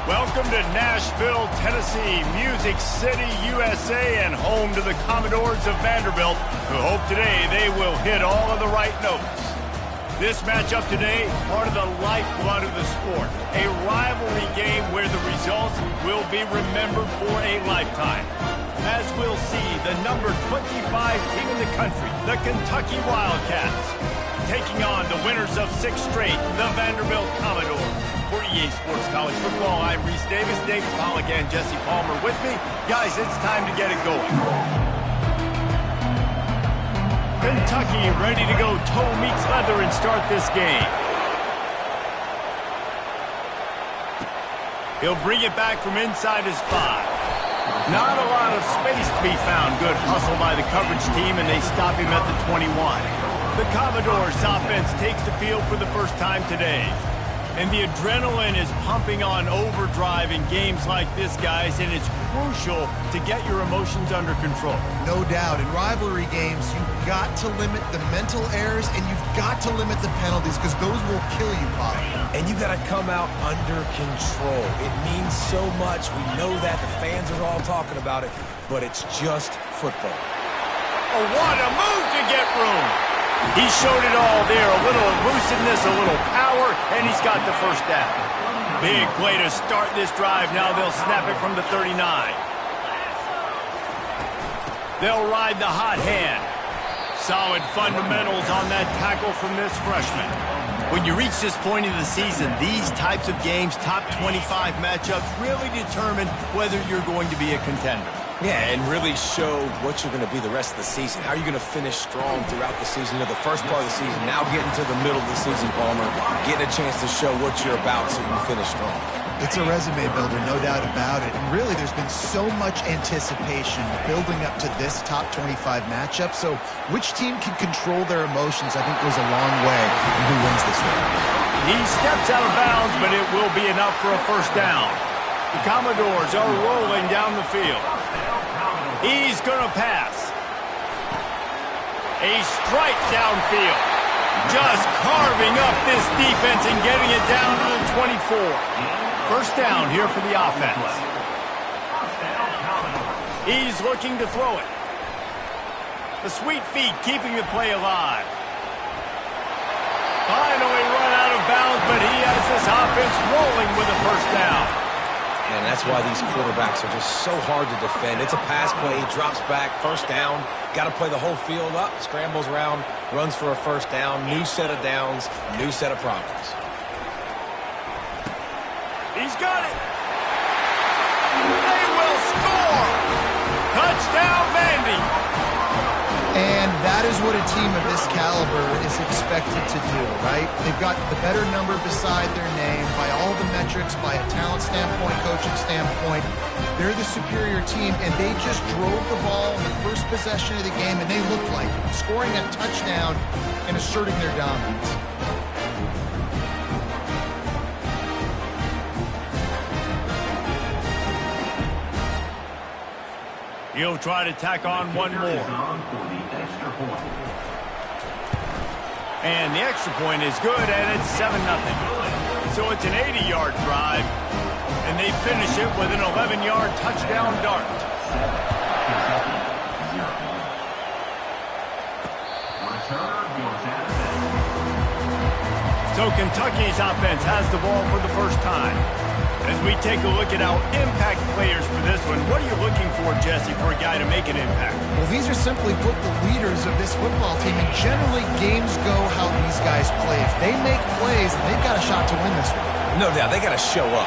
Welcome to Nashville, Tennessee, Music City, USA, and home to the Commodores of Vanderbilt, who hope today they will hit all of the right notes. This matchup today, part of the lifeblood of the sport, a rivalry game where the results will be remembered for a lifetime. As we'll see, the number 25 team in the country, the Kentucky Wildcats, taking on the winners of 6 straight, the Vanderbilt Commodores. For EA Sports College Football, I'm Reese Davis, David Pollack, and Jesse Palmer with me. Guys, it's time to get it going. Kentucky ready to go toe meets leather and start this game. He'll bring it back from inside his 5. Not a lot of space to be found. Good hustle by the coverage team, and they stop him at the 21. The Commodores offense takes the field for the first time today. And the adrenaline is pumping on overdrive in games like this, guys, and it's crucial to get your emotions under control. No doubt. In rivalry games, you've got to limit the mental errors, and you've got to limit the penalties, because those will kill you, Bob. And you got to come out under control. It means so much. We know that. The fans are all talking about it, but it's just football. Oh, what a move to get room. He showed it all there, a little elusiveness, a little power, and he's got the first down. Big play to start this drive. Now they'll snap it from the 39. They'll ride the hot hand. Solid fundamentals on that tackle from this freshman. When you reach this point in the season, these types of games, top 25 matchups, really determine whether you're going to be a contender. Yeah, and really show what you're going to be the rest of the season. How are you going to finish strong throughout the season? You know, the first part of the season, now getting to the middle of the season, Palmer, getting a chance to show what you're about so you can finish strong. It's a resume builder, no doubt about it. And really, there's been so much anticipation building up to this top 25 matchup. So which team can control their emotions, I think, goes a long way in who wins this one. He steps out of bounds, but it will be enough for a first down. The Commodores are rolling down the field. He's going to pass. A strike downfield. Just carving up this defense and getting it down to the 24. First down here for the offense. He's looking to throw it. The sweet feet keeping the play alive. Finally run out of bounds, but he has this offense rolling with a first down. And that's why these quarterbacks are just so hard to defend. It's a pass play, drops back, first down. Got to play the whole field up, scrambles around, runs for a first down, new set of downs, new set of problems. He's got it. They will score. Touchdown, Vandy. And that is what a team of this caliber is expected to do, right? They've got the better number beside their name by all the metrics, by a talent standpoint, coaching standpoint. They're the superior team, and they just drove the ball in the first possession of the game, and they looked like it, scoring a touchdown and asserting their dominance. He'll try to tack on one more. And the extra point is good, and it's 7-0. So it's an 80-yard drive, and they finish it with an 11-yard touchdown dart. So Kentucky's offense has the ball for the first time. As we take a look at our impact players for this one, what are you looking for, Jesse, for a guy to make an impact? Well, these are simply put the leaders of this football team, and generally games go how these guys play. If they make plays, they've got a shot to win this one. No doubt, they got to show up.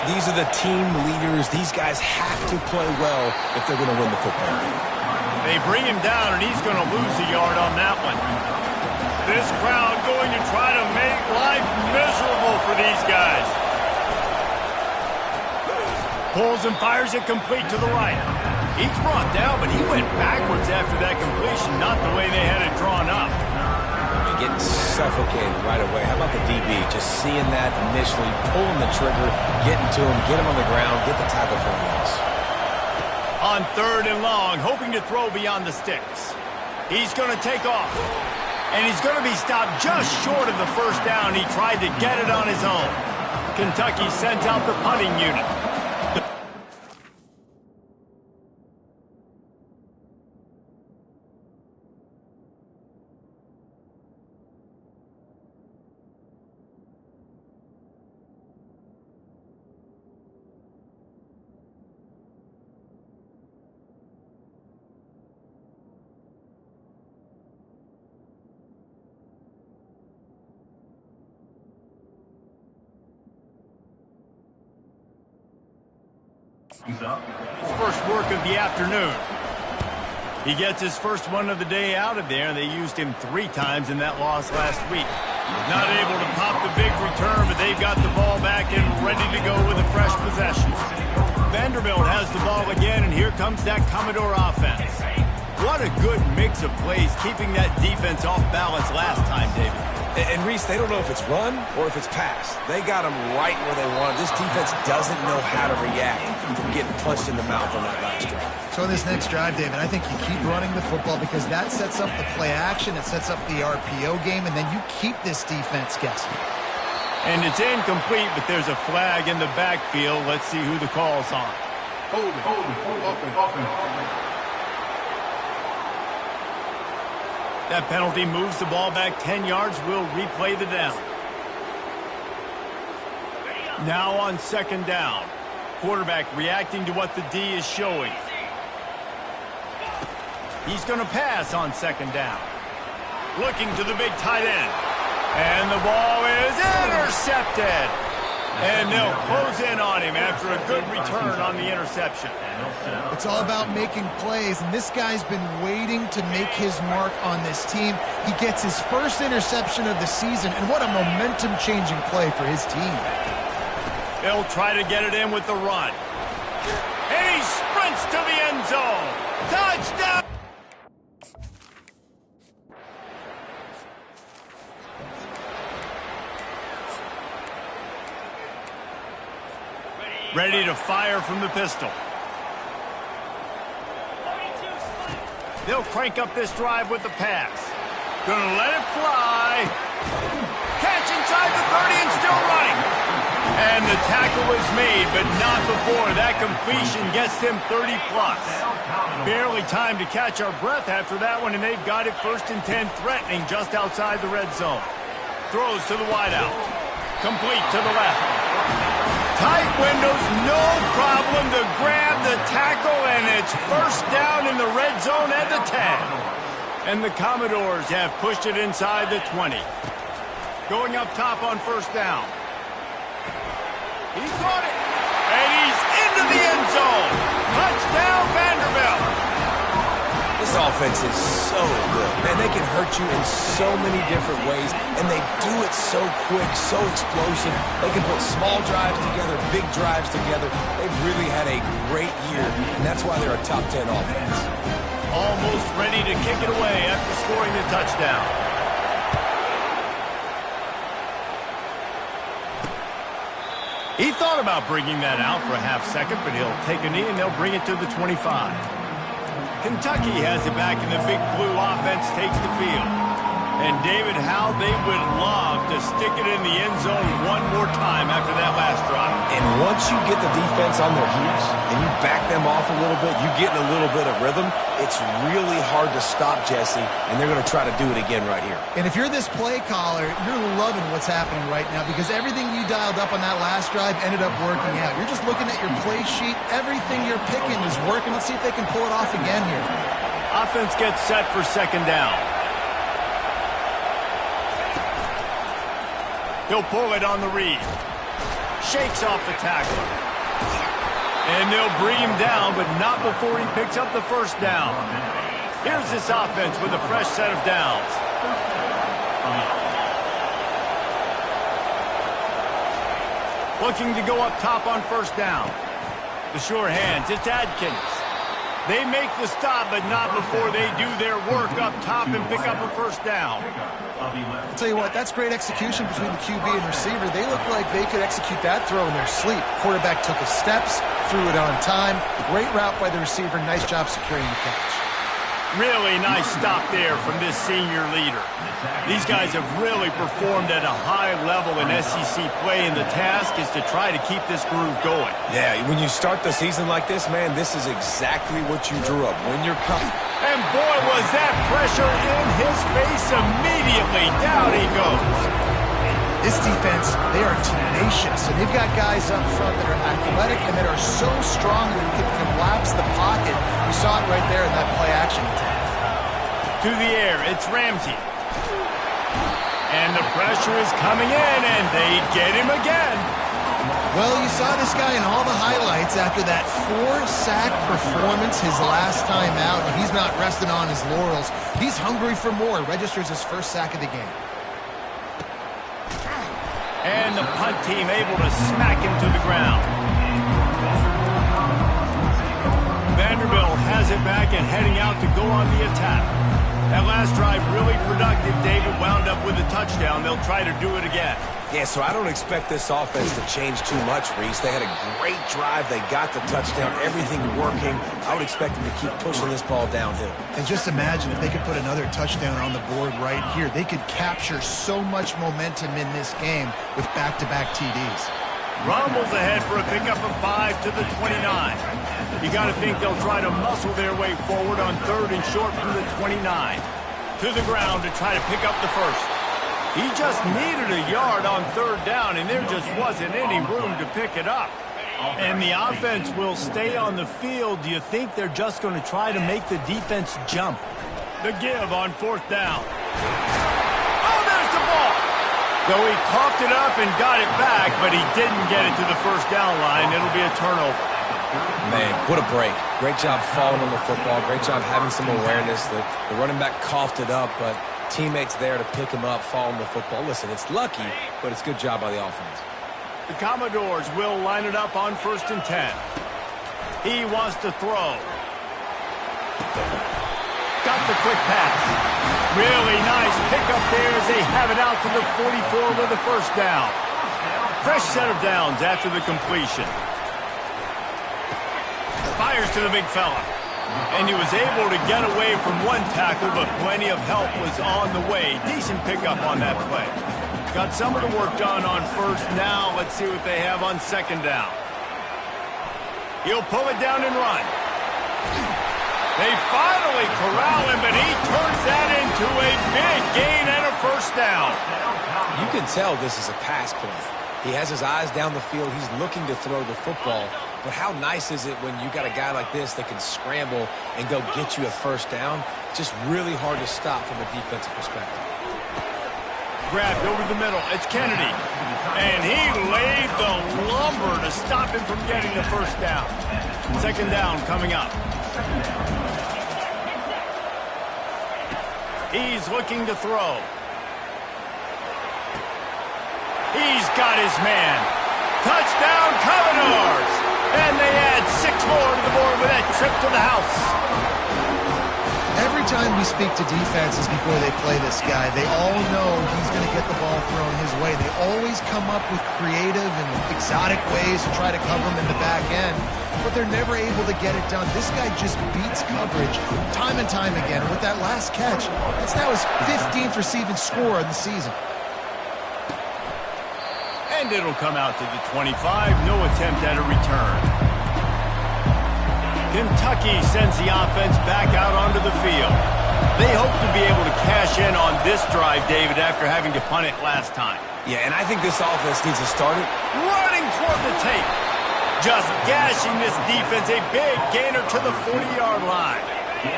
These are the team leaders. These guys have to play well if they're going to win the football game. They bring him down, and he's going to lose a yard on that one. This crowd going to try to make life miserable for these guys. Pulls and fires it complete to the right. He's brought down, but he went backwards after that completion, not the way they had it drawn up. And getting suffocated right away. How about the DB? Just seeing that initially, pulling the trigger, getting to him, get him on the ground, get the tackle for a loss. On 3rd and long, hoping to throw beyond the sticks. He's going to take off. And he's going to be stopped just short of the first down. He tried to get it on his own. Kentucky sends out the punting unit. First work of the afternoon. He gets his first one of the day out of there. They used him 3 times in that loss last week. Not able to pop the big return, but they've got the ball back and ready to go with a fresh possession. Vanderbilt has the ball again, and here comes that Commodore offense. What a good mix of plays, keeping that defense off balance last time, David. And Reese, they don't know if it's run or if it's pass. They got them right where they want. This defense doesn't know how to react from getting punched in the mouth on that last drive. So in this next drive, David, I think you keep running the football because that sets up the play action, it sets up the RPO game, and then you keep this defense guessing. And it's incomplete, but there's a flag in the backfield. Let's see who the call's on. Hold it. That penalty moves the ball back 10 yards. We'll replay the down. Now on second down. Quarterback reacting to what the D is showing. He's going to pass on second down. Looking to the big tight end. And the ball is intercepted. And they'll close in on him after a good return on the interception. It's all about making plays, and this guy's been waiting to make his mark on this team. He gets his first interception of the season, and what a momentum-changing play for his team. He'll try to get it in with the run. And he sprints to the end zone. Touchdown! Ready to fire from the pistol. They'll crank up this drive with the pass. Gonna let it fly. Catch inside the 30 and still running. And the tackle is made, but not before. That completion gets them 30+. Barely time to catch our breath after that one, and they've got it 1st and 10, threatening just outside the red zone. Throws to the wideout. Complete to the left. Tight windows, no problem to grab the tackle, and it's first down in the red zone at the 10. And the Commodores have pushed it inside the 20. Going up top on first down. He caught it, and he's into the end zone. Touchdown, Vanderbilt. This offense is so good. Man, they can hurt you in so many different ways, and they do it so quick, so explosive. They can put small drives together, big drives together. They've really had a great year, and that's why they're a top 10 offense. Almost ready to kick it away after scoring the touchdown. He thought about bringing that out for a half second, but he'll take a knee and they'll bring it to the 25. Kentucky has it back, and the big blue offense takes the field. And David, how they would love to stick it in the end zone one more time after that last drive. And once you get the defense on their heels and you back them off a little bit, you get in a little bit of rhythm, it's really hard to stop, Jesse, and they're going to try to do it again right here. And if you're this play caller, you're loving what's happening right now because everything you dialed up on that last drive ended up working out. You're just looking at your play sheet. Everything you're picking is working. Let's see if they can pull it off again here. Offense gets set for second down. He'll pull it on the read. Shakes off the tackle. And they'll bring him down, but not before he picks up the first down. Here's this offense with a fresh set of downs. Looking to go up top on first down. The sure hands, it's Adkins. They make the stop, but not before they do their work up top and pick up a first down. I'll tell you what, that's great execution between the QB and receiver. They look like they could execute that throw in their sleep. Quarterback took his steps, threw it on time. Great route by the receiver. Nice job securing the catch. Really nice stop there from this senior leader. These guys have really performed at a high level in SEC play, and the task is to try to keep this groove going. Yeah, when you start the season like this, man, this is exactly what you drew up. When you're coming. And boy, was that pressure in his face immediately. Down he goes. This defense, they are tenacious, and they've got guys up front that are athletic and that are so strong that they can collapse the pocket. We saw it right there in that play-action attack. To the air, it's Ramsey. And the pressure is coming in, and they get him again. Well, you saw this guy in all the highlights after that 4-sack performance his last time out, and he's not resting on his laurels. He's hungry for more. Registers his first sack of the game. And the punt team able to smack him to the ground. Vanderbilt has it back and heading out to go on the attack. That last drive really productive. David wound up with a touchdown. They'll try to do it again. Yeah, so I don't expect this offense to change too much, Reese. They had a great drive. They got the touchdown. Everything working. I would expect them to keep pushing this ball downhill. And just imagine if they could put another touchdown on the board right here. They could capture so much momentum in this game with back-to-back TDs. Rumbles ahead for a pickup of 5 to the 29. You got to think they'll try to muscle their way forward on 3rd and short from the 29. To the ground to try to pick up the first. He just needed a yard on 3rd down, and there just wasn't any room to pick it up. And the offense will stay on the field. Do you think they're just going to try to make the defense jump? The give on 4th down. Oh, there's the ball. Though he coughed it up and got it back, but he didn't get it to the first down line. It'll be a turnover. Man, what a break. Great job following on the football. Great job having some awareness. The running back coughed it up, but teammates there to pick him up, following the football. Listen, it's lucky, but it's a good job by the offense. The Commodores will line it up on 1st and 10. He wants to throw. Got the quick pass. Really nice pickup there as they have it out to the 44 with the first down. Fresh set of downs after the completion. Fires to the big fella. And he was able to get away from one tackle, but plenty of help was on the way. Decent pickup on that play. Got some of the work done on 1st. Now let's see what they have on 2nd down. He'll pull it down and run. They finally corral him, but he turns that into a big gain and a first down. You can tell this is a pass play. He has his eyes down the field. He's looking to throw the football. But how nice is it when you got a guy like this that can scramble and go get you a first down? Just really hard to stop from a defensive perspective. Grabbed over the middle. It's Kennedy. And he laid the lumber to stop him from getting the first down. 2nd down coming up. He's looking to throw. He's got his man. Touchdown, Commodores! And they add 6 more to the board with that trip to the house. Every time we speak to defenses before they play this guy, they all know he's going to get the ball thrown his way. They always come up with creative and exotic ways to try to cover him in the back end, but they're never able to get it done. This guy just beats coverage time and time again. With that last catch, that's now his 15th receiving score of the season. And it'll come out to the 25. No attempt at a return. Kentucky sends the offense back out onto the field. They hope to be able to cash in on this drive, David, after having to punt it last time. Yeah, and I think this offense needs to start it. Running toward the tape. Just gashing this defense. A big gainer to the 40-yard line.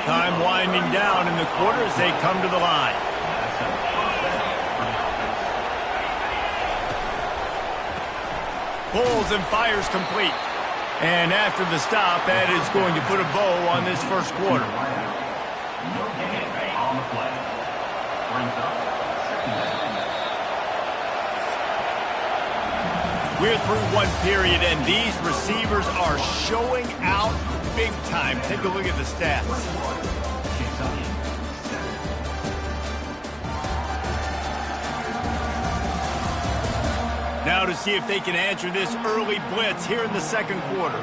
Time winding down in the quarter as they come to the line. Pulls and fires complete. And after the stop, that is going to put a bow on this first quarter. We're through one period, and these receivers are showing out big time. Take a look at the stats. Now to see if they can answer this early blitz here in the 2nd quarter.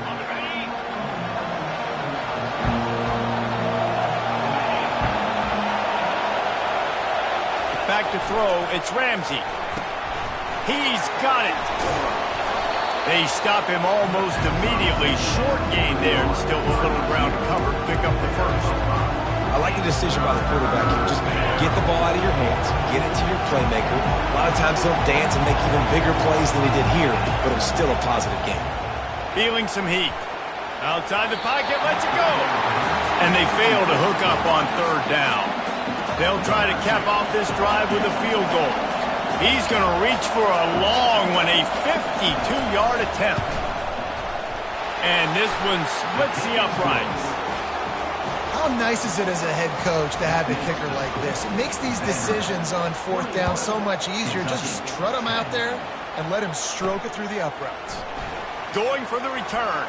back to throw. It's Ramsey. He's got it. They stop him almost immediately. Short gain there, and still a little ground to cover to pick up the first. I like the decision by the quarterback here. Just get the ball out of your hands. Get it to your playmaker. A lot of times he'll dance and make even bigger plays than he did here, but it was still a positive game. Feeling some heat. Outside the pocket, lets it go. And they fail to hook up on third down. They'll try to cap off this drive with a field goal. He's going to reach for a long one, a 52-yard attempt. And this one splits the uprights. How nice is it as a head coach to have a kicker like this? It makes these decisions on fourth down so much easier. Just trot him out there and let him stroke it through the uprights. Going for the return.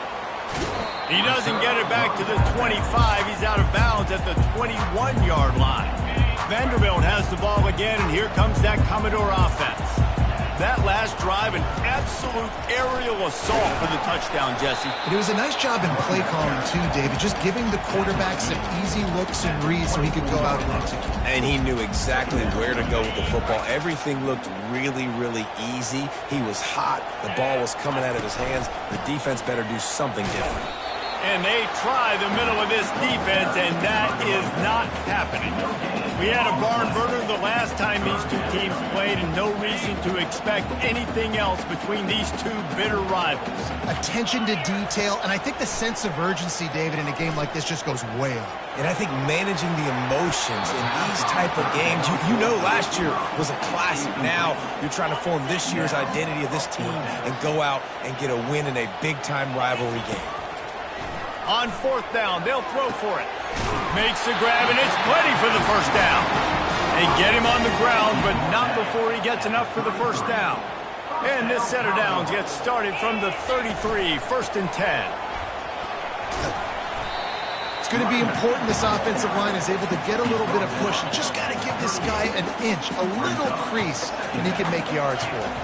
He doesn't get it back to the 25. He's out of bounds at the 21-yard line. Vanderbilt has the ball again, and here comes that Commodore offense. That last drive, an absolute aerial assault for the touchdown, Jesse. But it was a nice job in play calling, too, David, just giving the quarterback some easy looks and reads so he could go out and execute. And he knew exactly where to go with the football. Everything looked really, really easy. He was hot. The ball was coming out of his hands. The defense better do something different. And they try the middle of this defense, and that is not happening. We had a barn burner the last time these two teams played, and no reason to expect anything else between these two bitter rivals. Attention to detail, and I think the sense of urgency, David, in a game like this just goes way up. And I think managing the emotions in these type of games, you know last year was a classic. Now you're trying to form this year's identity of this team and go out and get a win in a big-time rivalry game. On fourth down, they'll throw for it. Makes the grab, and it's plenty for the first down. They get him on the ground, but not before he gets enough for the first down. And this set of downs gets started from the 33, 1st and 10. It's going to be important this offensive line is able to get a little bit of push. You just got to give this guy an inch, a little crease, and he can make yards for it.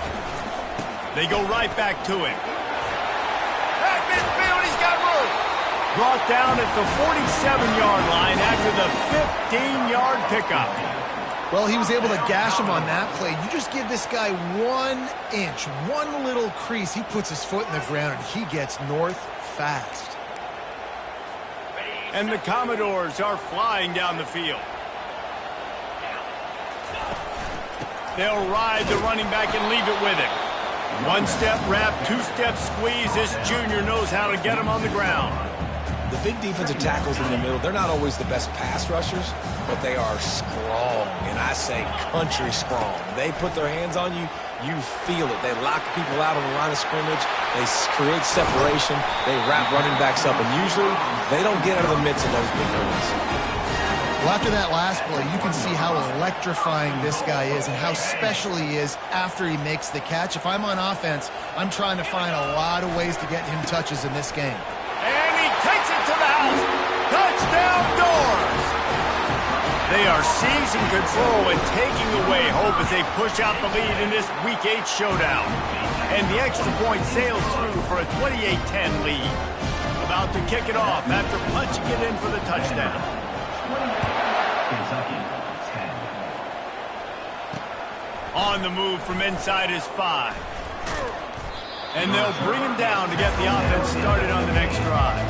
They go right back to him. At midfield, he's got room. Brought down at the 47-yard line after the 15-yard pickup. Well, he was able to gash him on that play. You just give this guy 1 inch, one little crease. He puts his foot in the ground, and he gets north fast. And the Commodores are flying down the field. They'll ride the running back and leave it with him. One-step wrap, two-step squeeze. This junior knows how to get him on the ground. The big defensive tackles in the middle, they're not always the best pass rushers, but they are strong, and I say country strong. They put their hands on you, you feel it. They lock people out on the line of scrimmage. They create separation. They wrap running backs up, and usually they don't get out of the midst of those big runs. Well, after that last play, you can see how electrifying this guy is and how special he is after he makes the catch. If I'm on offense, I'm trying to find a lot of ways to get him touches in this game. And he takes it to the house. Touchdown Doors! They are seizing control and taking away hope as they push out the lead in this Week 8 showdown. And the extra point sails through for a 28-10 lead. About to kick it off after punching it in for the touchdown. On the move from inside his 5. And they'll bring him down to get the offense started on the next drive.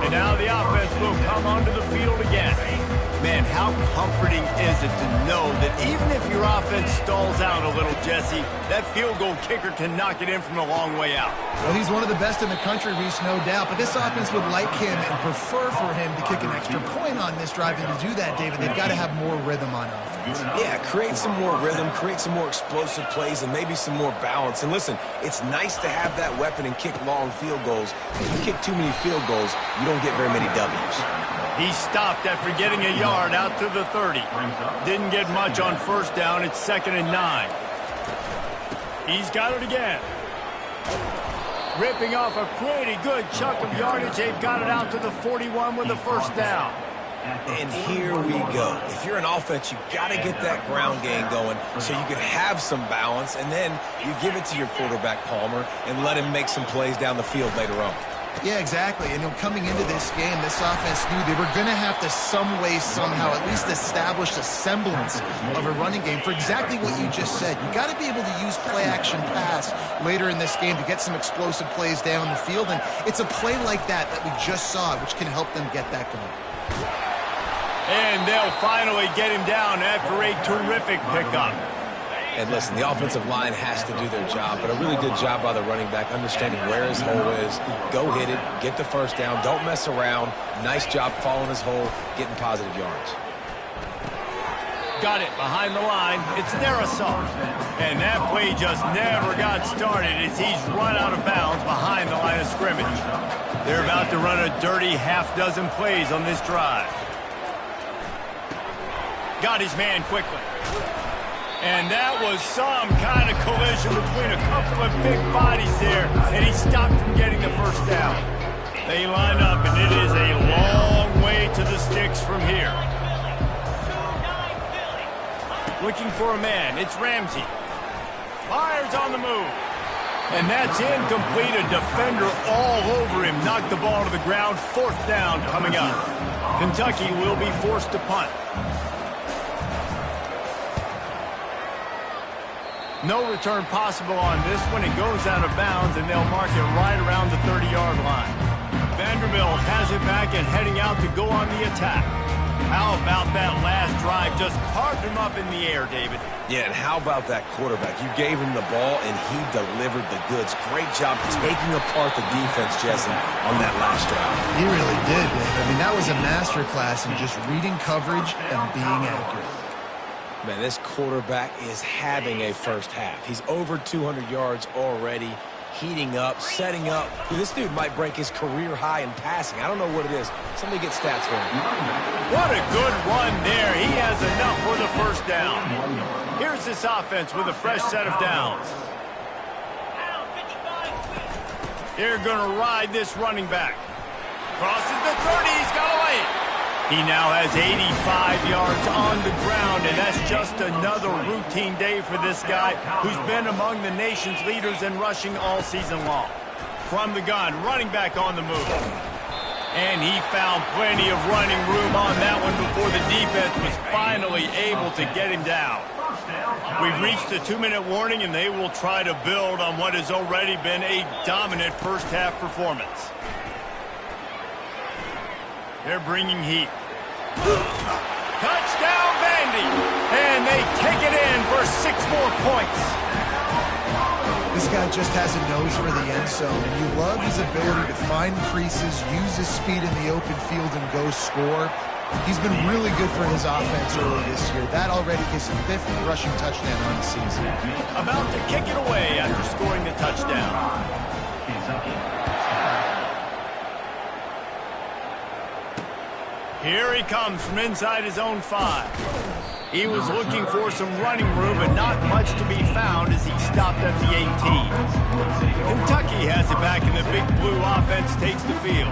And now the offense will come onto the field again. Man, how comforting is it to know that even if your offense stalls out a little, Jesse, that field goal kicker can knock it in from a long way out. Well, he's one of the best in the country, Reese, no doubt. But this offense would like him and prefer for him to kick an extra point on this drive. And to do that, David, they've got to have more rhythm on offense. Yeah, create some more rhythm, create some more explosive plays, and maybe some more balance. And listen, it's nice to have that weapon and kick long field goals. If you kick too many field goals, you don't get very many W's. He stopped after getting a yard out to the 30. Didn't get much on first down. It's 2nd and 9. He's got it again. Ripping off a pretty good chunk of yardage. They've got it out to the 41 with the first down. And here we go. If you're an offense, you got to get that ground game going so you can have some balance, and then you give it to your quarterback, Palmer, and let him make some plays down the field later on. Yeah, exactly. And coming into this game, this offense knew they were going to have to some way, somehow, at least establish a semblance of a running game for exactly what you just said. You got to be able to use play-action pass later in this game to get some explosive plays down the field. And it's a play like that we just saw, which can help them get that going. And they'll finally get him down after a terrific pickup. And listen, the offensive line has to do their job, but a really good job by the running back, understanding where his hole is. Go hit it, get the first down, don't mess around. Nice job following his hole, getting positive yards. Got it behind the line. It's Kennesaw. And that play just never got started as he's run out of bounds behind the line of scrimmage. They're about to run a dirty half-dozen plays on this drive. Got his man quickly. And that was some kind of collision between a couple of big bodies there, and he stopped from getting the first down. They line up, and it is a long way to the sticks from here. Looking for a man. It's Ramsey. Fires on the move. And that's incomplete. A defender all over him. Knocked the ball to the ground. Fourth down coming up. Kentucky will be forced to punt. No return possible on this one. It goes out of bounds, and they'll mark it right around the 30-yard line. Vanderbilt has it back and heading out to go on the attack. How about that last drive? Just carved him up in the air, David. Yeah, and how about that quarterback? You gave him the ball, and he delivered the goods. Great job taking apart the defense, Jesse, on that last drive. He really did, Dave. I mean, that was a masterclass in just reading coverage and being accurate. Man, this quarterback is having a first half. He's over 200 yards already, heating up, setting up. This dude might break his career high in passing. I don't know what it is. Somebody get stats for him. What a good run there. He has enough for the first down. Here's this offense with a fresh set of downs. They're going to ride this running back. Crosses the 30. He's got away. He now has 85 yards on the ground, and that's just another routine day for this guy who's been among the nation's leaders in rushing all season long. From the gun, running back on the move. And he found plenty of running room on that one before the defense was finally able to get him down. We've reached the 2-minute warning, and they will try to build on what has already been a dominant first-half performance. They're bringing heat. Touchdown, Vandy! And they take it in for 6 more points. This guy just has a nose for the end zone, and you love his ability to find creases, use his speed in the open field, and go score. He's been really good for his offense early this year. That already his 5th rushing touchdown on the season. About to kick it away after scoring the touchdown. Here he comes from inside his own 5. He was looking for some running room, but not much to be found as he stopped at the 18. Kentucky has it back, and the big blue offense takes the field.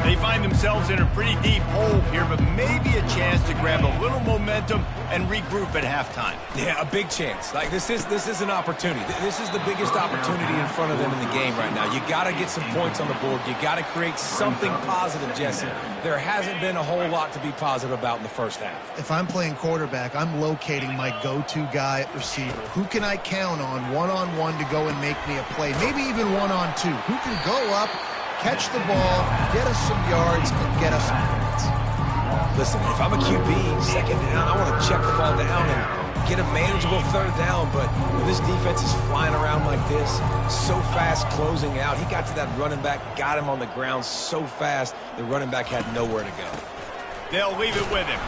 They find themselves in a pretty deep hole here, but maybe a chance to grab a little momentum and regroup at halftime. Yeah, a big chance. Like this is an opportunity. This is the biggest opportunity in front of them in the game right now. You got to get some points on the board. You got to create something positive, Jesse. There hasn't been a whole lot to be positive about in the first half. If I'm playing quarterback, I'm locating my go-to guy at receiver. Who can I count on one-on-one to go and make me a play? Maybe even one-on-two. Who can go up, catch the ball, get us some yards, and get us some points? Listen, if I'm a QB, second down, I want to check the ball down and get a manageable third down, but when this defense is flying around like this, so fast closing out, he got to that running back, got him on the ground so fast, the running back had nowhere to go. They'll leave it with him.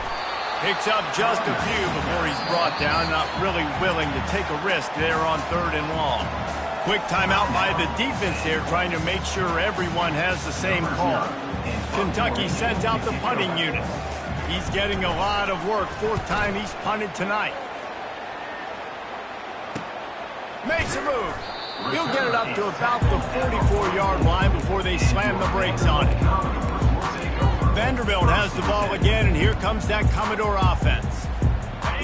Picks up just a few before he's brought down, not really willing to take a risk there on 3rd and long. Quick timeout by the defense there, trying to make sure everyone has the same call. Kentucky sends out the punting unit. He's getting a lot of work. 4th time he's punted tonight. Makes a move. He'll get it up to about the 44-yard line before they slam the brakes on it. Vanderbilt has the ball again, and here comes that Commodore offense.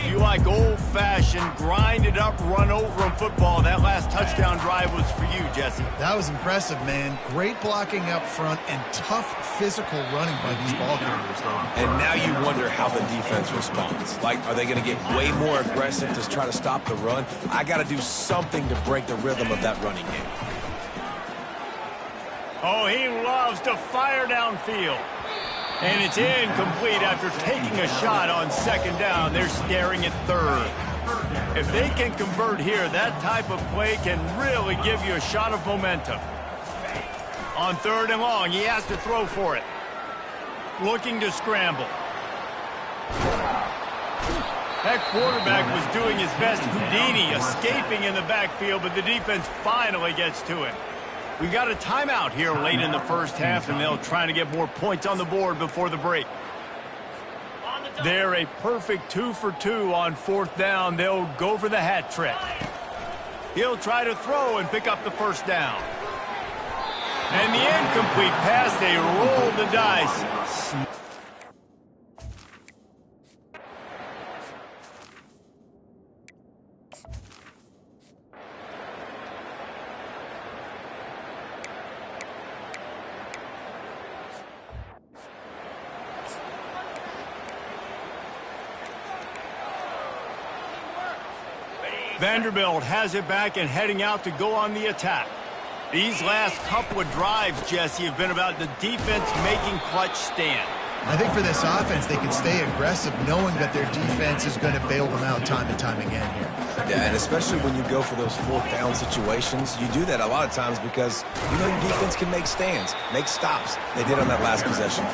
If you like old-fashioned, grind-it-up, run-over-'em football, that last touchdown drive was for you, Jesse. That was impressive, man. Great blocking up front and tough physical running by these ball carriers, though. And now you wonder how the defense responds. Like, are they going to get way more aggressive to try to stop the run? I got to do something to break the rhythm of that running game. Oh, he loves to fire downfield. And it's incomplete after taking a shot on second down. They're staring at third. If they can convert here, that type of play can really give you a shot of momentum. On third and long, he has to throw for it. Looking to scramble. That quarterback was doing his best Houdini, escaping in the backfield, but the defense finally gets to him. We've got a timeout here late in the first half, and they'll try to get more points on the board before the break. They're a perfect 2 for 2 on fourth down. They'll go for the hat trick. He'll try to throw and pick up the first down. And the incomplete pass, they roll the dice. Vanderbilt has it back and heading out to go on the attack. These last couple of drives, Jesse, have been about the defense making clutch stand. I think for this offense, they can stay aggressive knowing that their defense is going to bail them out time and time again here. Yeah, and especially when you go for those fourth down situations, you do that a lot of times because you know your defense can make stands, make stops. They did on that last possession.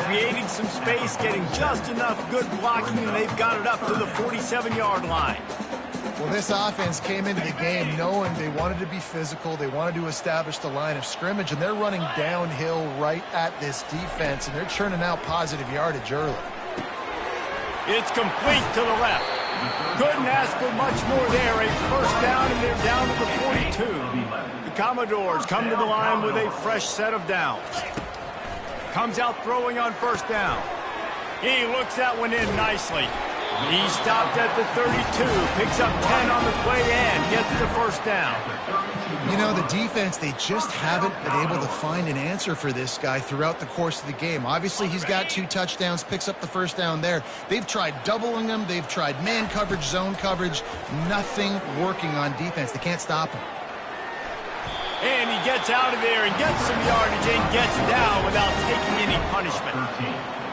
Creating some space, getting just enough good blocking, and they've got it up to the 47-yard line. Well, this offense came into the game knowing they wanted to be physical, they wanted to establish the line of scrimmage, and they're running downhill right at this defense, and they're churning out positive yardage early. It's complete to the left. Couldn't ask for much more there. A first down, and they're down to the 42. The Commodores come to the line with a fresh set of downs. Comes out throwing on first down. He looks that one in nicely. He stopped at the 32, picks up 10 on the play and gets the first down. You know, the defense, they just haven't been able to find an answer for this guy throughout the course of the game. Obviously, he's got 2 touchdowns, picks up the first down there. They've tried doubling him. They've tried man coverage, zone coverage. Nothing working on defense. They can't stop him. And he gets out of there and gets some yardage and gets down without taking any punishment.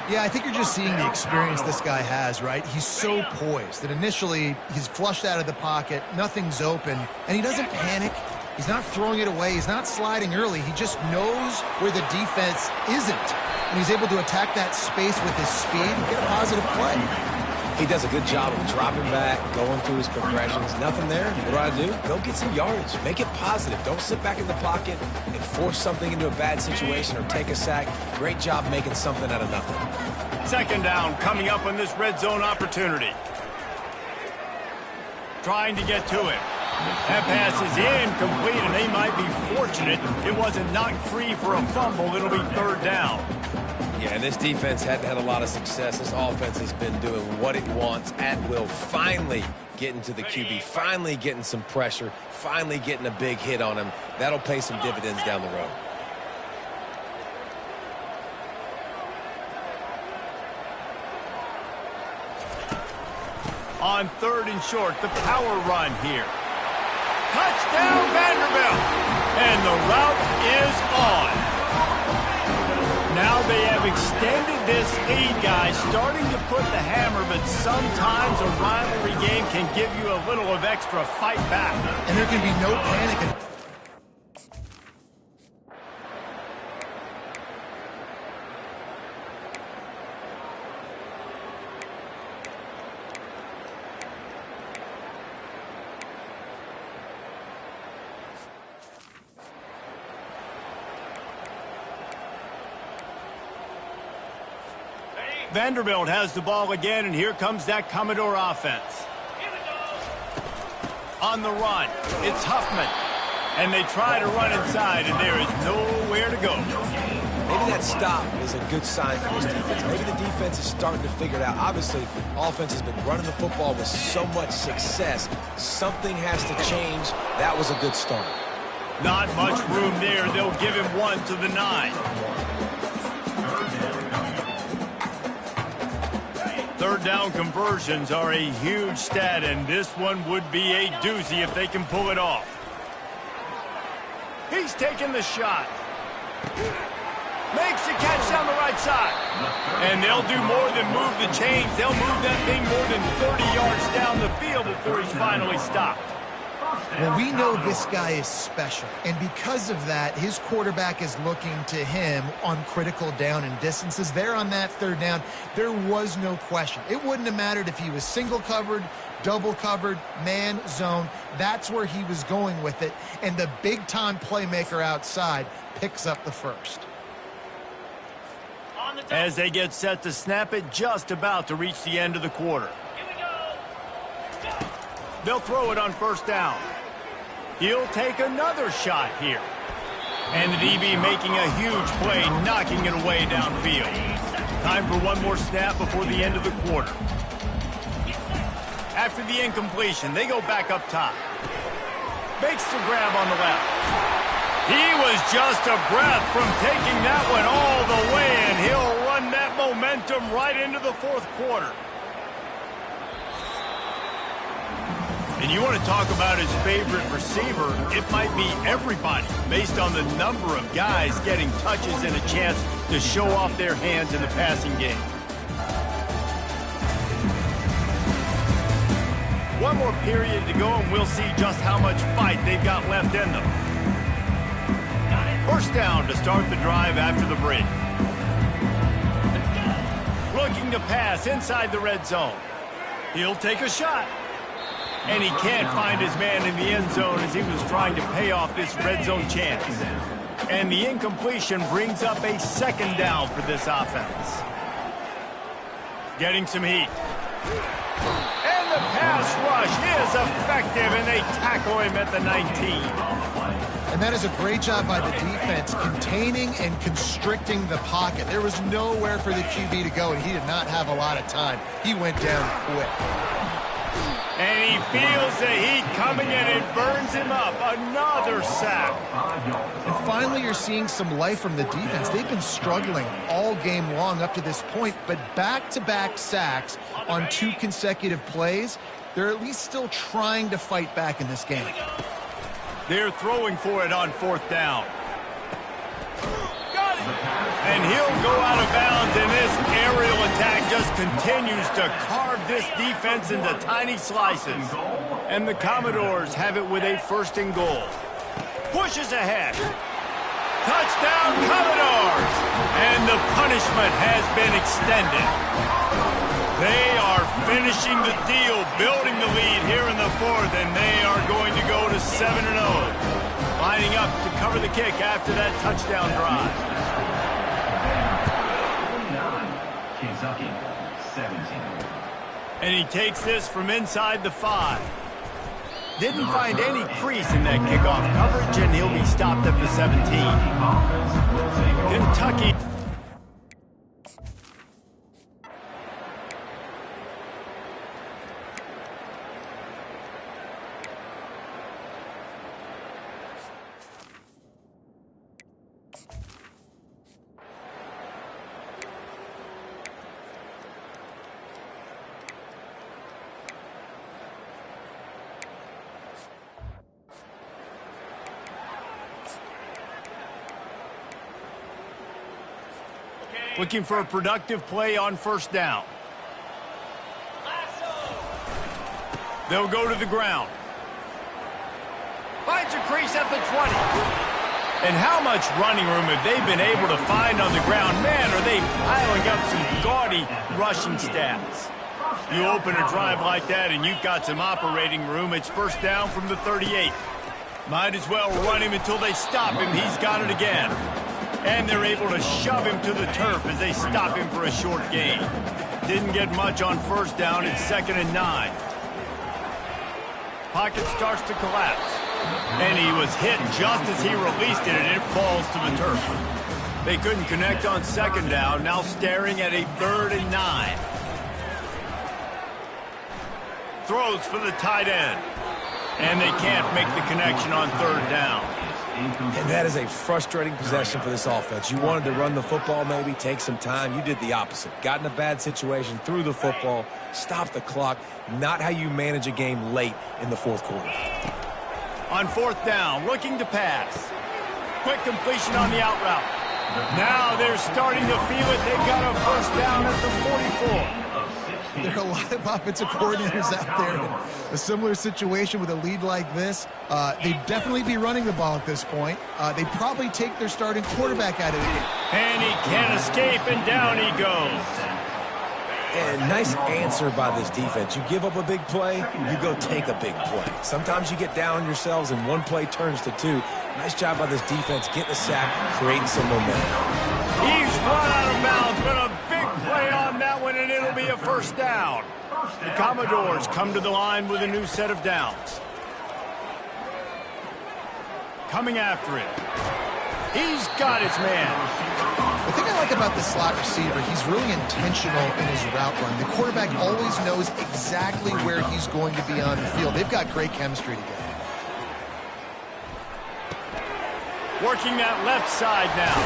Yeah, I think you're just seeing the experience this guy has, right? He's so poised that initially he's flushed out of the pocket, nothing's open, and he doesn't panic. He's not throwing it away. He's not sliding early. He just knows where the defense isn't, and he's able to attack that space with his speed and get a positive play. He does a good job of dropping back, going through his progressions. Nothing there. What do? Go get some yardage. Make it positive. Don't sit back in the pocket and force something into a bad situation or take a sack. Great job making something out of nothing. Second down coming up on this red zone opportunity. Trying to get to it. That pass is incomplete, and they might be fortunate it wasn't knocked free for a fumble. It'll be third down. Yeah, and this defense hadn't had a lot of success. This offense has been doing what it wants at will. Finally getting to the QB, finally getting some pressure, finally getting a big hit on him. That'll pay some dividends down the road. On third and short, the power run here. Touchdown, Vanderbilt! And the route is on. Now they have extended this lead, guys, starting to put the hammer, but sometimes a rivalry game can give you a little of extra fight back. And there can be no panic. Vanderbilt has the ball again, and here comes that Commodore offense. On the run, it's Huffman. And they try to run inside, and there is nowhere to go. Maybe that stop is a good sign for this defense. Maybe the defense is starting to figure it out. Obviously, offense has been running the football with so much success. Something has to change. That was a good start. Not much room there. They'll give him 1 to the 9. Third down conversions are a huge stat, and this one would be a doozy if they can pull it off. He's taking the shot. Makes the catch down the right side. And they'll do more than move the chains. They'll move that thing more than 30 yards down the field before he's finally stopped. Well, we know this guy is special, and because of that, his quarterback is looking to him on critical down and distances. There on that third down, there was no question. It wouldn't have mattered if he was single covered, double covered, man, zone. That's where he was going with it, and the big-time playmaker outside picks up the first. As they get set to snap it, just about to reach the end of the quarter. They'll throw it on first down. He'll take another shot here. And the DB making a huge play, knocking it away downfield. Time for one more snap before the end of the quarter. After the incompletion, they go back up top. Makes the grab on the left. He was just a breath from taking that one all the way, and he'll run that momentum right into the fourth quarter. And you want to talk about his favorite receiver, it might be everybody, based on the number of guys getting touches and a chance to show off their hands in the passing game. One more period to go, and we'll see just how much fight they've got left in them. First down to start the drive after the break. Looking to pass inside the red zone. He'll take a shot. And he can't find his man in the end zone as he was trying to pay off this red zone chance. And the incompletion brings up a second down for this offense. Getting some heat. And the pass rush is effective, and they tackle him at the 19. And that is a great job by the defense, containing and constricting the pocket. There was nowhere for the QB to go, and he did not have a lot of time. He went down quick. And he feels the heat coming, and it burns him up. Another sack. And finally, you're seeing some life from the defense. They've been struggling all game long up to this point, but back-to-back sacks on 2 consecutive plays, they're at least still trying to fight back in this game. They're throwing for it on fourth down. And he'll go out of bounds, and this aerial attack just continues to carve this defense into tiny slices. And the Commodores have it with a first and goal. Pushes ahead. Touchdown, Commodores! And the punishment has been extended. They are finishing the deal, building the lead here in the fourth, and they are going to go to 7-0. Lining up to cover the kick after that touchdown drive. Kentucky, 17. And he takes this from inside the 5. Didn't find any crease in that kickoff coverage, and he'll be stopped at the 17. Kentucky. Looking for a productive play on first down. They'll go to the ground. Finds a crease at the 20. And how much running room have they been able to find on the ground? Man, are they piling up some gaudy rushing stats. You open a drive like that and you've got some operating room. It's first down from the 38. Might as well run him until they stop him. He's got it again. And they're able to shove him to the turf as they stop him for a short gain. Didn't get much on first down. It's 2nd and 9. Pocket starts to collapse. And he was hit just as he released it, and it falls to the turf. They couldn't connect on second down, now staring at a 3rd and 9. Throws for the tight end. And they can't make the connection on 3rd down. And that is a frustrating possession for this offense. You wanted to run the football, maybe take some time. You did the opposite. Got in a bad situation, threw the football, stopped the clock. Not how you manage a game late in the 4th quarter. On 4th down, looking to pass. Quick completion on the out route. Now they're starting to feel it. They've got a 1st down at the 44. There are a lot of offensive coordinators out there in a similar situation with a lead like this. They'd definitely be running the ball at this point. They'd probably take their starting quarterback out of the game. And he can't escape, and down he goes. And nice answer by this defense. You give up a big play, you go take a big play. Sometimes you get down on yourselves and one play turns to 2. Nice job by this defense getting a sack, creating some momentum. He's run out of bounds, but a big play on that one, and it'll be a 1st down. The Commodores come to the line with a new set of downs. Coming after it. He's got his man. The thing I like about the slot receiver, he's really intentional in his route run. The quarterback always knows exactly where he's going to be on the field. They've got great chemistry together. Working that left side now.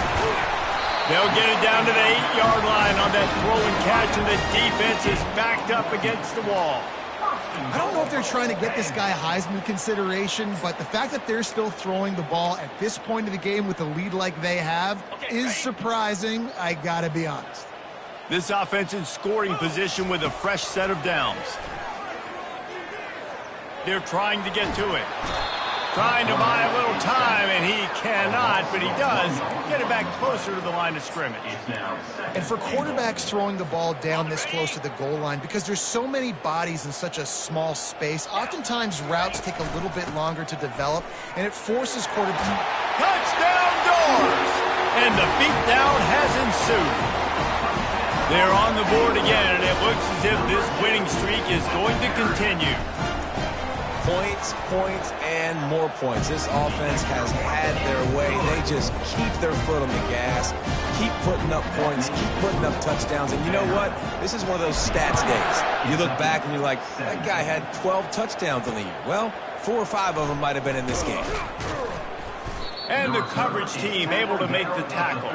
They'll get it down to the 8-yard line on that throw and catch, and the defense is backed up against the wall. I don't know if they're trying to get this guy Heisman consideration, but the fact that they're still throwing the ball at this point of the game with a lead like they have is surprising, I gotta be honest. This offense in scoring position with a fresh set of downs. They're trying to get to it. Trying to buy a little time, and he cannot, but he does get it back closer to the line of scrimmage. And for quarterbacks throwing the ball down this close to the goal line, because there's so many bodies in such a small space, oftentimes routes take a little bit longer to develop, and it forces quarterbacks. Touchdown doors! And the beatdown has ensued. They're on the board again, and it looks as if this winning streak is going to continue. Points, points, and more points. This offense has had their way. They just keep their foot on the gas, keep putting up points, keep putting up touchdowns. And you know what? This is one of those stats days. You look back and you're like, that guy had 12 touchdowns on the year. Well, 4 or 5 of them might have been in this game. And the coverage team able to make the tackle.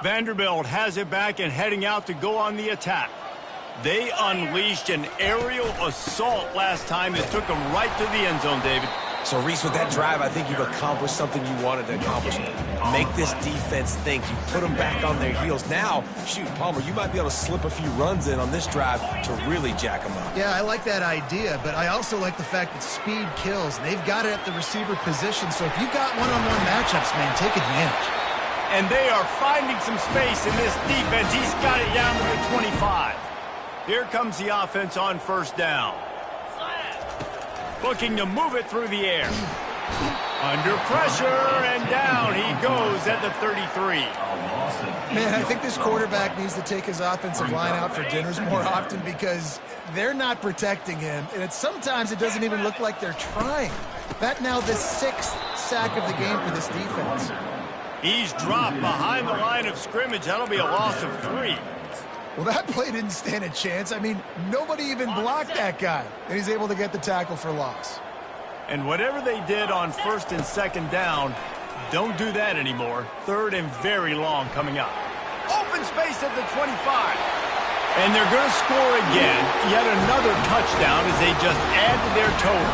Vanderbilt has it back and heading out to go on the attack. They unleashed an aerial assault last time that took them right to the end zone, David. So, Reese, with that drive, I think you've accomplished something you wanted to accomplish. Make this defense think. You put them back on their heels. Now, shoot, Palmer, you might be able to slip a few runs in on this drive to really jack them up. Yeah, I like that idea, but I also like the fact that speed kills. And they've got it at the receiver position, so if you got one-on-one matchups, man, take advantage. And they are finding some space in this defense. He's got it down to the 25. Here comes the offense on 1st down. Looking to move it through the air. Under pressure, and down he goes at the 33. Man, I think this quarterback needs to take his offensive line out for dinners more often because they're not protecting him, and sometimes it doesn't even look like they're trying. That now the 6th sack of the game for this defense. He's dropped behind the line of scrimmage. That'll be a loss of 3. Well, that play didn't stand a chance. I mean, nobody even blocked that guy, and he's able to get the tackle for loss. And whatever they did on 1st and 2nd down, don't do that anymore. 3rd and very long coming up. Open space at the 25. And they're going to score again. Yet another touchdown as they just add to their total.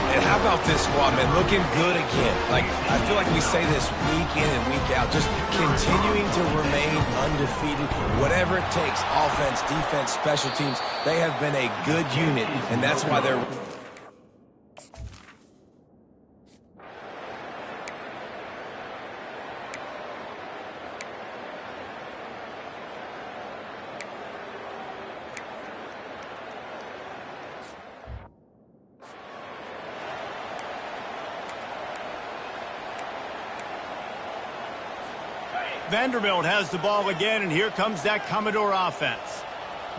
And how about this squad, man? Looking good again. Like, I feel like we say this week in and week out, just continuing to remain undefeated. Whatever it takes, offense, defense, special teams, they have been a good unit, and that's why they're... Vanderbilt has the ball again, and here comes that Commodore offense.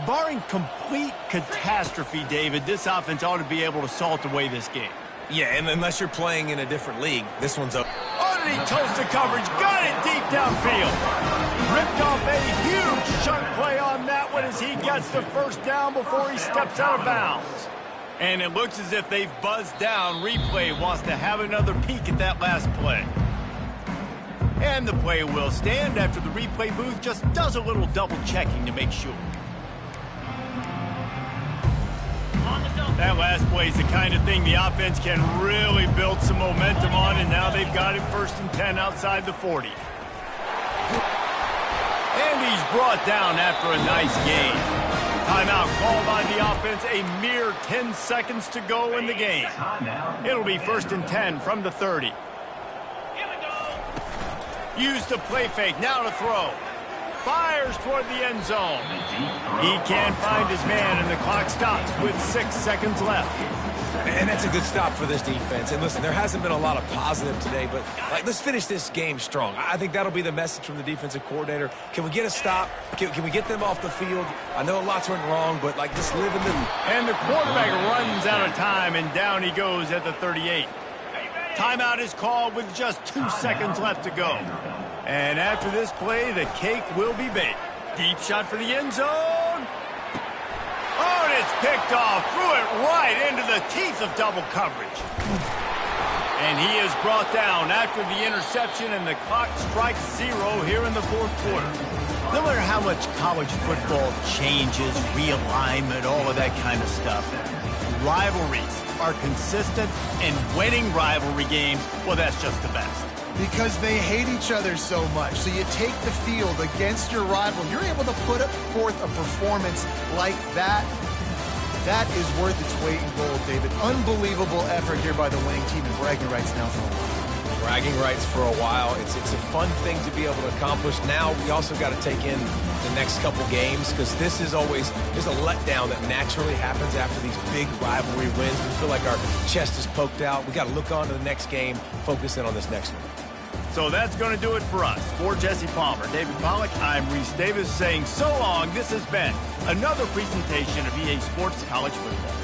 Barring complete catastrophe, David, this offense ought to be able to salt away this game. Yeah, and unless you're playing in a different league, this one's up. Oh, did he toast the coverage? Got it deep downfield. Ripped off a huge chunk play on that one as he gets the first down before he steps out of bounds. And it looks as if they've buzzed down. Replay wants to have another peek at that last play. And the play will stand after the replay booth just does a little double checking to make sure. That last play is the kind of thing the offense can really build some momentum on, and now they've got it 1st and 10 outside the 40. And he's brought down after a nice gain. Timeout called by the offense, a mere 10 seconds to go in the game. It'll be 1st and 10 from the 30. Use the play fake, now to throw. Fires toward the end zone. He can't find his man, and the clock stops with 6 seconds left. And that's a good stop for this defense. And listen, there hasn't been a lot of positive today, but let's finish this game strong. I think that'll be the message from the defensive coordinator. Can we get a stop? Can we get them off the field? I know lots went wrong, but just live in the... And the quarterback runs out of time, and down he goes at the 38. Timeout is called with just 2 seconds left to go. And after this play, the cake will be baked. Deep shot for the end zone. Oh, and it's picked off. Threw it right into the teeth of double coverage. And he is brought down after the interception, and the clock strikes 0 here in the 4th quarter. No matter how much college football changes, realignment, all of that kind of stuff, rivalries are consistent, and winning rivalry games, well, that's just the best. Because they hate each other so much. So you take the field against your rival. You're able to put forth a performance like that. That is worth its weight in gold, David. Unbelievable effort here by the winning team, and bragging rights now for a while. Bragging rights for a while. It's a fun thing to be able to accomplish. Now we also got to take in the next couple games, because this is always there's a letdown that naturally happens after these big rivalry wins. We feel like our chest is poked out. We got to look on to the next game, focus in on this next one. So that's going to do it for us. For Jesse Palmer, David Pollack, I'm Reese Davis saying so long. This has been another presentation of EA Sports College Football.